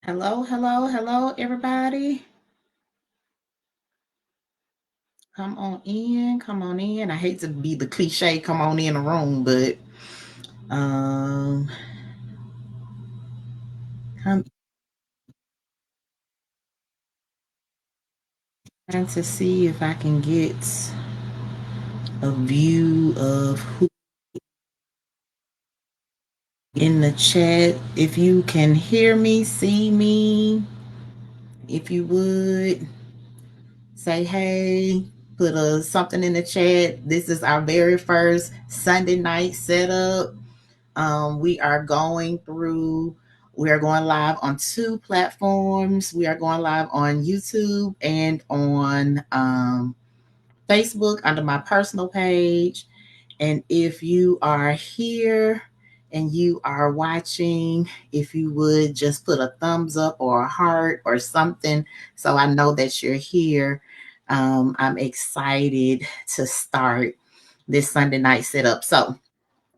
Hello, hello, hello, everybody. Come on in, come on in. I hate to be the cliche, come on in the room, but um, I'm trying to see if I can get a view of who in the chat. If you can hear me, see me, if you would say hey, put something in the chat. This is our very first Sunday night setup. We are going through, we are going live on two platforms. We are going live on YouTube and on Facebook under my personal page. And if you are here and you are watching, if you would just put a thumbs up or a heart or something so I know that you're here. I'm excited to start this Sunday night setup. So,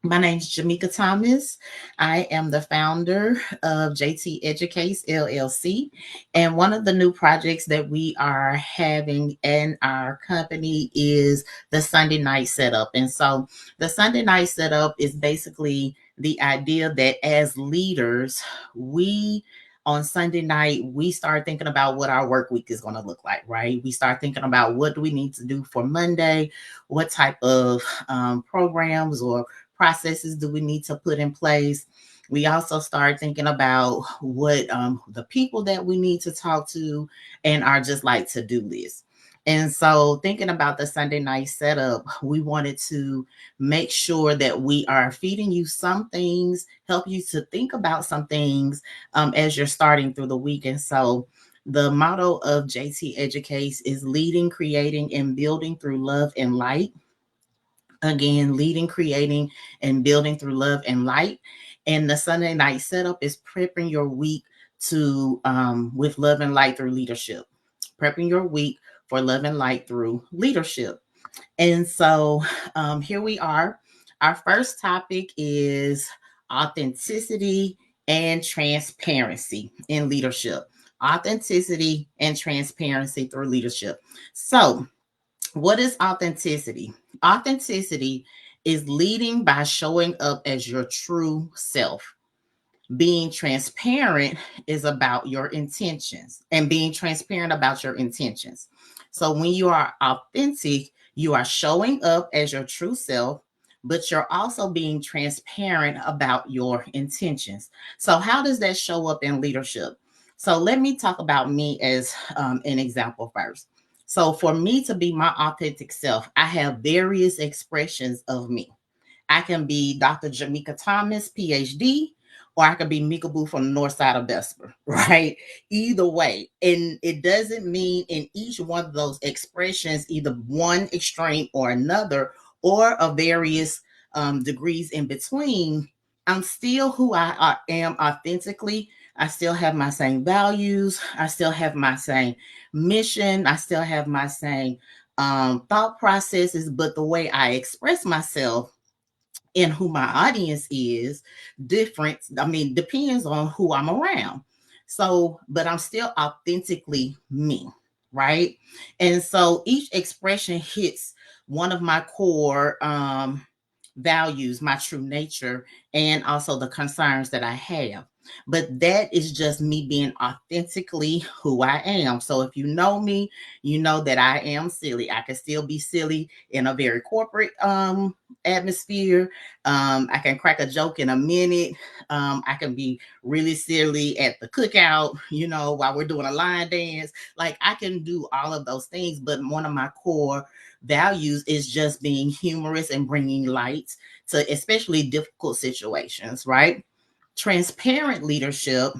my name is Jamika Thomas. I am the founder of JT Educates LLC. And one of the new projects that we are having in our company is the Sunday night setup. And so the Sunday night setup is basically the idea that as leaders, we on Sunday night, we start thinking about what our work week is going to look like, right? We start thinking about what do we need to do for Monday, what type of programs or processes do we need to put in place. We also start thinking about what the people that we need to talk to and our just like to-do list. And so, thinking about the Sunday night setup, we wanted to make sure that we are feeding you some things, help you to think about some things as you're starting through the week. And so, the motto of JT Educates is leading, creating, and building through love and light. Again, leading, creating, and building through love and light. And the Sunday night setup is prepping your week to with love and light through leadership. Prepping your week for love and light through leadership. And so here we are. Our first topic is authenticity and transparency in leadership. Authenticity and transparency through leadership. So, what is authenticity? Authenticity is leading by showing up as your true self. Being transparent is about your intentions and being transparent about your intentions. So when you are authentic, you are showing up as your true self, but you're also being transparent about your intentions. So, how does that show up in leadership? So, let me talk about me as an example first. So, for me to be my authentic self, I have various expressions of me. I can be Dr. Jamika Thomas, PhD, or I could be Mika Boo from the north side of Vesper, right? Either way. And it doesn't mean in each one of those expressions, either one extreme or another, or a various degrees in between. I'm still who I am authentically. I still have my same values. I still have my same mission. I still have my same thought processes, but the way I express myself and who my audience is different. I mean, depends on who I'm around. So, but I'm still authentically me, right? And so each expression hits one of my core values, my true nature, and also the concerns that I have. But that is just me being authentically who I am. So if you know me, you know that I am silly. I can still be silly in a very corporate atmosphere. I can crack a joke in a minute. I can be really silly at the cookout, while we're doing a line dance. Like I can do all of those things, but one of my core values is just being humorous and bringing light to especially difficult situations, right? Transparent leadership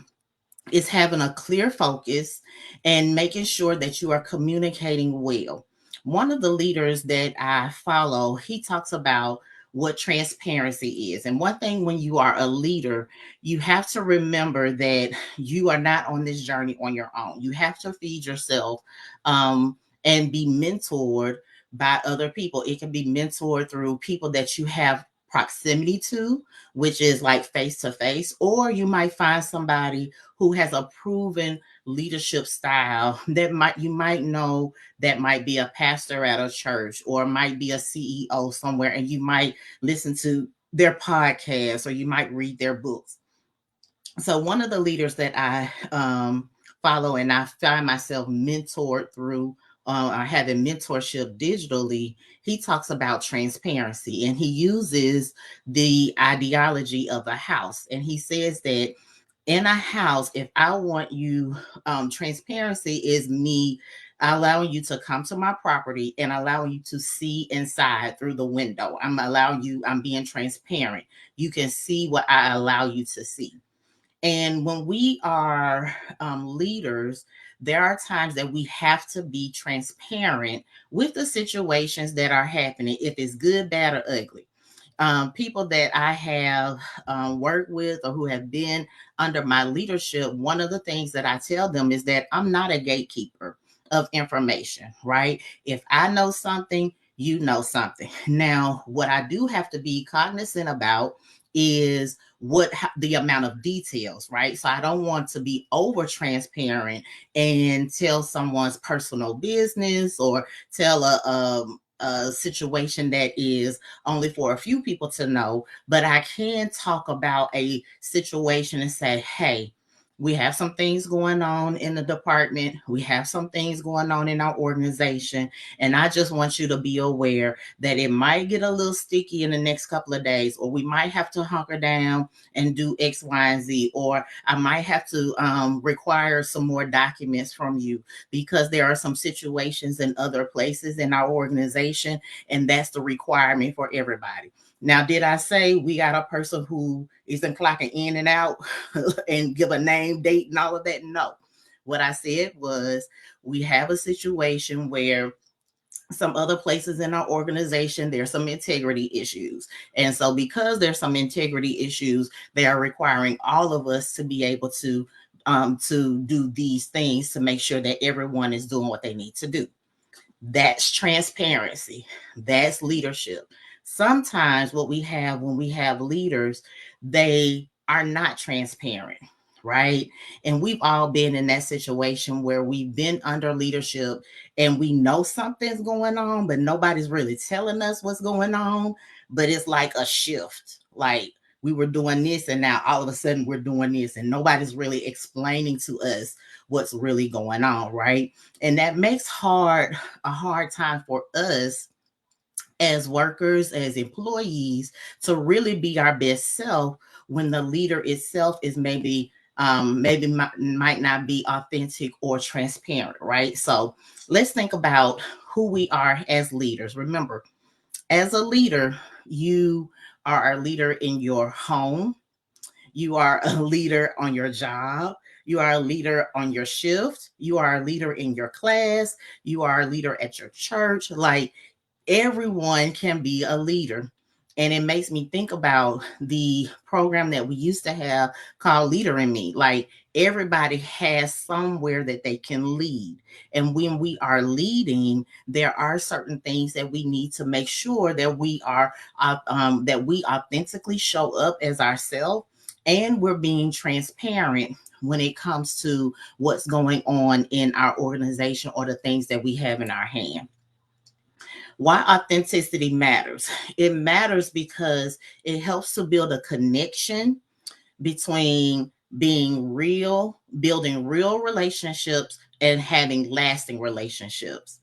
is having a clear focus and making sure that you are communicating well. One of the leaders that I follow, he talks about what transparency is. And one thing when you are a leader, you have to remember that you are not on this journey on your own. You have to feed yourself and be mentored by other people. It can be mentored through people that you have proximity to, which is like face to face, or you might find somebody who has a proven leadership style that you might know, that might be a pastor at a church or might be a CEO somewhere, and you might listen to their podcast or you might read their books. So one of the leaders that I follow and I find myself mentored through, having mentorship digitally, he talks about transparency, and he uses the ideology of a house. And he says that in a house, if I want you, transparency is me allowing you to come to my property and allowing you to see inside through the window. I'm being transparent. You can see what I allow you to see. And when we are leaders, there are times that we have to be transparent with the situations that are happening, if it's good, bad, or ugly. People that I have worked with or who have been under my leadership, one of the things that I tell them is that I'm not a gatekeeper of information, right? If I know something, you know something. Now, what I do have to be cognizant about is the amount of details, right? So I don't want to be over transparent and tell someone's personal business or tell a situation that is only for a few people to know, but I can talk about a situation and say, hey, we have some things going on in the department. We have some things going on in our organization. And I just want you to be aware that it might get a little sticky in the next couple of days, or we might have to hunker down and do X, Y, and Z, or I might have to require some more documents from you because there are some situations in other places in our organization, and that's the requirement for everybody. Now, did I say we got a person who isn't clocking in and out and give a name, date, and all of that? No. What I said was we have a situation where some other places in our organization, there's some integrity issues. And so because there's some integrity issues, they are requiring all of us to be able to do these things to make sure that everyone is doing what they need to do. That's transparency. That's leadership. Sometimes what we have when we have leaders, they are not transparent, right? And we've all been in that situation where we've been under leadership and we know something's going on, but nobody's really telling us what's going on. But it's like a shift. Like we were doing this and now all of a sudden we're doing this and nobody's really explaining to us what's really going on, right? And that makes a hard time for us as workers, as employees, to really be our best self when the leader itself is maybe might not be authentic or transparent, right? So let's think about who we are as leaders. Remember, as a leader, you are a leader in your home, you are a leader on your job. You are a leader on your shift. You are a leader in your class. You are a leader at your church. Like everyone can be a leader. And it makes me think about the program that we used to have called Leader in Me. Like everybody has somewhere that they can lead. And when we are leading, there are certain things that we need to make sure that that we authentically show up as ourselves, and we're being transparent when it comes to what's going on in our organization or the things that we have in our hand. Why authenticity matters? It matters because it helps to build a connection between being real, building real relationships, and having lasting relationships.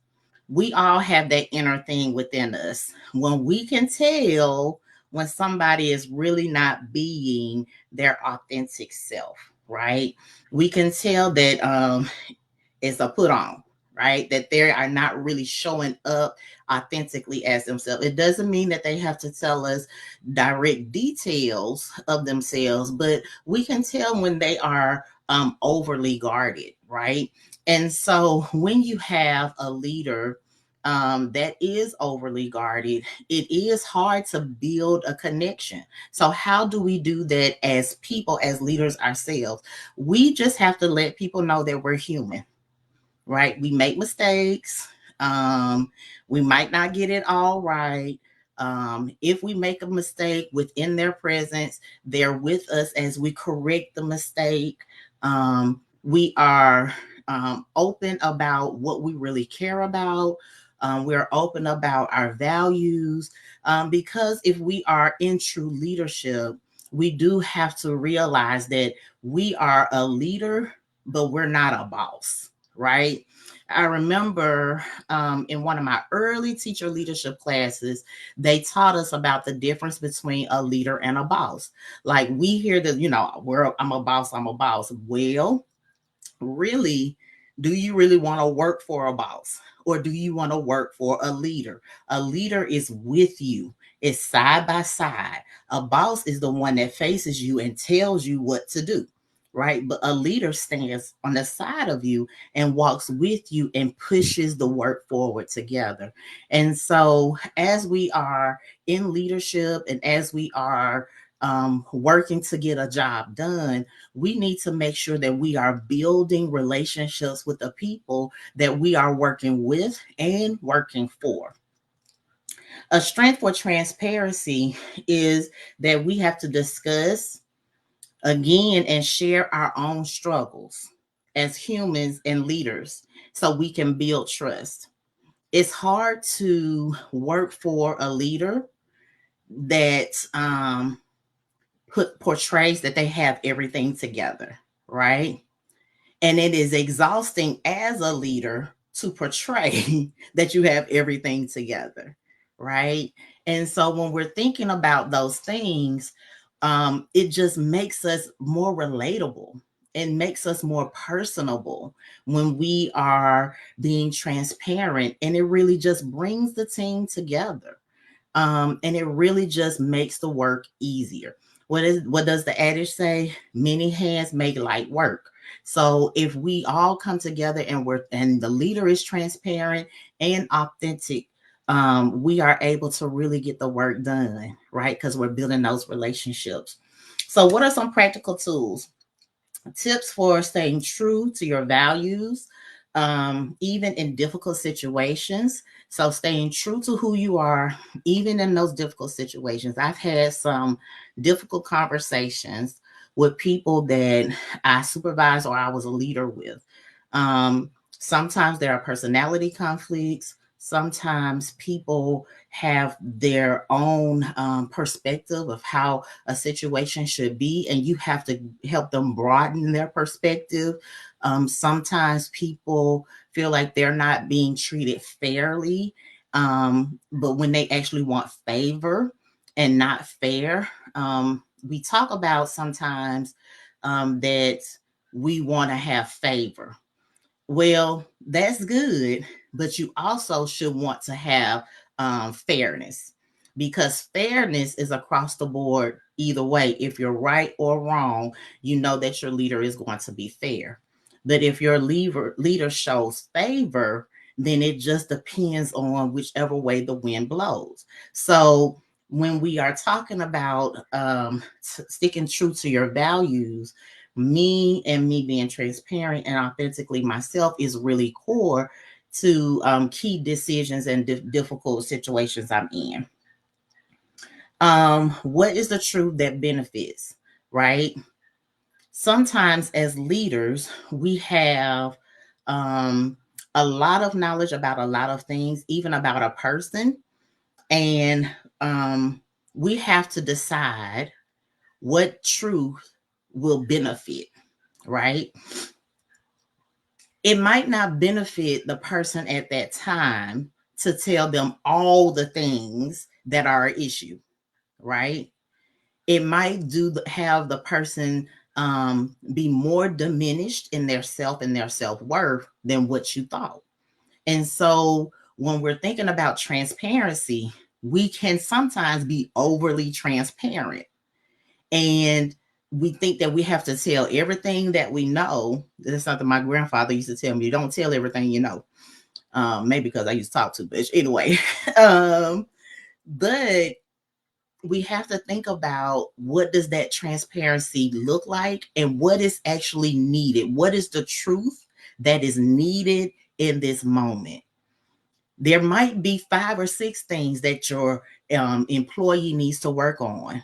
We all have that inner thing within us. When we can tell when somebody is really not being their authentic self, right? We can tell that it's a put on, right? That they are not really showing up authentically as themselves. It doesn't mean that they have to tell us direct details of themselves, but we can tell when they are overly guarded, right? And so when you have a leader that is overly guarded, it is hard to build a connection. So, how do we do that as people, as leaders ourselves? We just have to let people know that we're human, right? We make mistakes. We might not get it all right, If we make a mistake within their presence, they're with us as we correct the mistake. We are open about what we really care about. We're open about our values, because if we are in true leadership, we do have to realize that we are a leader, but we're not a boss, right? I remember in one of my early teacher leadership classes, they taught us about the difference between a leader and a boss. Like we hear that, I'm a boss, I'm a boss. Well, really, do you really want to work for a boss, or do you want to work for a leader? A leader is with you, it's side by side. A boss is the one that faces you and tells you what to do, right? But a leader stands on the side of you and walks with you and pushes the work forward together. And so as we are in leadership and as we are working to get a job done, we need to make sure that we are building relationships with the people that we are working with and working for. A strength for transparency is that we have to discuss again and share our own struggles as humans and leaders so we can build trust. It's hard to work for a leader that portrays that they have everything together, right? And it is exhausting as a leader to portray that you have everything together, right? And so when we're thinking about those things, it just makes us more relatable and makes us more personable when we are being transparent. And it really just brings the team together. And it really just makes the work easier. What does the adage say? Many hands make light work. So if we all come together and the leader is transparent and authentic, we are able to really get the work done, right? Because we're building those relationships. So what are some practical tools? Tips for staying true to your values, even in difficult situations. So, staying true to who you are, even in those difficult situations. I've had some difficult conversations with people that I supervised or I was a leader with. Sometimes there are personality conflicts. Sometimes people have their own perspective of how a situation should be, and you have to help them broaden their perspective. Sometimes people feel like they're not being treated fairly, but when they actually want favor and not fair, we talk about sometimes that we want to have favor. Well, that's good, but you also should want to have fairness, because fairness is across the board either way. If you're right or wrong, you know that your leader is going to be fair. But if your leader shows favor, then it just depends on whichever way the wind blows. So when we are talking about sticking true to your values, me being transparent and authentically myself is really core to key decisions and difficult situations I'm in. What is the truth that benefits, right? Sometimes as leaders, we have um, a lot of knowledge about a lot of things, even about a person. And we have to decide what truth will benefit, right? It might not benefit the person at that time to tell them all the things that are an issue, right? It might have the person be more diminished in their self and their self-worth than what you thought. And so when we're thinking about transparency, we can sometimes be overly transparent, and we think that we have to tell everything that we know. That's something my grandfather used to tell me: don't tell everything you know. Maybe because I used to talk too much anyway. um, but we have to think about, what does that transparency look like and what is actually needed? What is the truth that is needed in this moment? There might be 5 or 6 things that your employee needs to work on,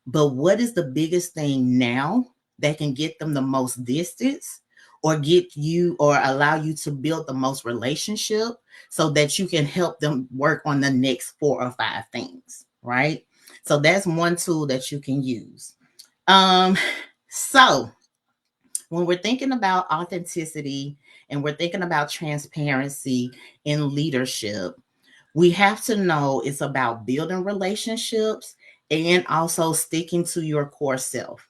but what is the biggest thing now that can get them the most distance or get you or allow you to build the most relationship so that you can help them work on the next 4 or 5 things, right? So that's one tool that you can use. Um, so when we're thinking about authenticity and we're thinking about transparency in leadership, we have to know it's about building relationships and also sticking to your core self.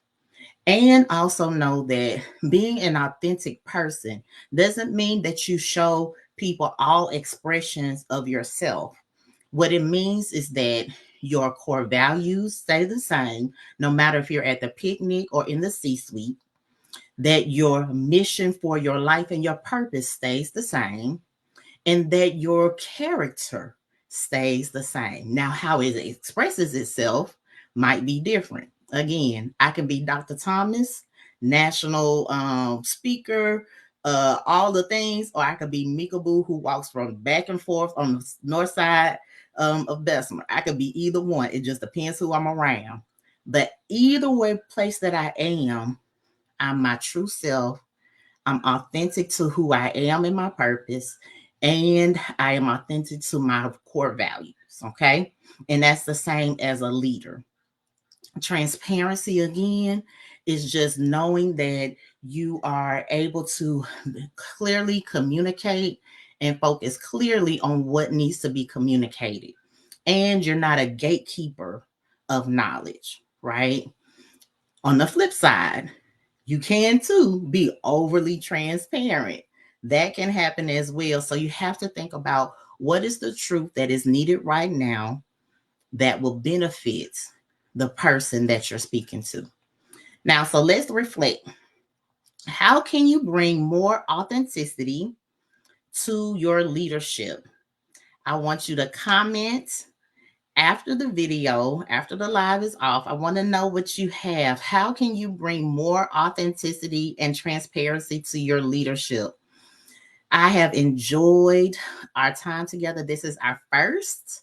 And also know that being an authentic person doesn't mean that you show people all expressions of yourself. What it means is that your core values stay the same, no matter if you're at the picnic or in the C suite, that your mission for your life and your purpose stays the same, and that your character stays the same. Now, how it expresses itself might be different. Again, I can be Dr. Thomas, national speaker, all the things, or I could be Mika Boo, who walks from back and forth on the north side of Bessemer. I could be either one. It just depends who I'm around. But either way, place that I am, I'm my true self. I'm authentic to who I am and my purpose, and I am authentic to my core values. Okay. And that's the same as a leader. Transparency, again, is just knowing that you are able to clearly communicate and focus clearly on what needs to be communicated. And you're not a gatekeeper of knowledge, right? On the flip side, you can too be overly transparent. That can happen as well. So you have to think about what is the truth that is needed right now that will benefit the person that you're speaking to. Now, so let's reflect. How can you bring more authenticity to your leadership? I want you to comment after the video, after the live is off. I want to know what you have. How can you bring more authenticity and transparency to your leadership? I have enjoyed our time together. This is our first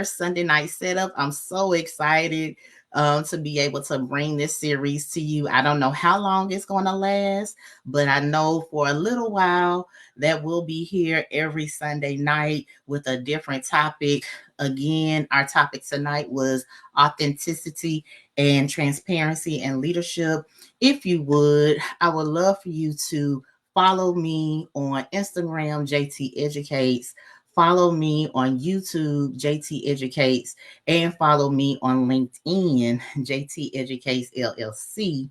Sunday night setup. I'm so excited to be able to bring this series to you. I don't know how long it's going to last, but I know for a little while that we'll be here every Sunday night with a different topic. Again, our topic tonight was authenticity and transparency and leadership. If you would, I would love for you to follow me on Instagram, JT Educates. Follow me on YouTube, JT Educates, and follow me on LinkedIn, JT Educates LLC,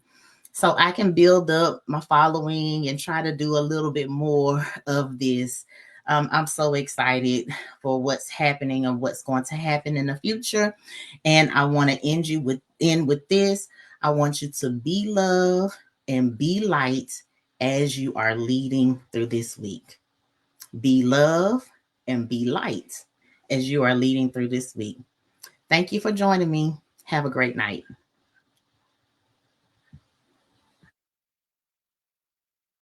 so I can build up my following and try to do a little bit more of this. I'm so excited for what's happening and what's going to happen in the future. And I want to end with this. I want you to be love and be light as you are leading through this week. Be love and be light as you are leading through this week. Thank you for joining me. Have a great night.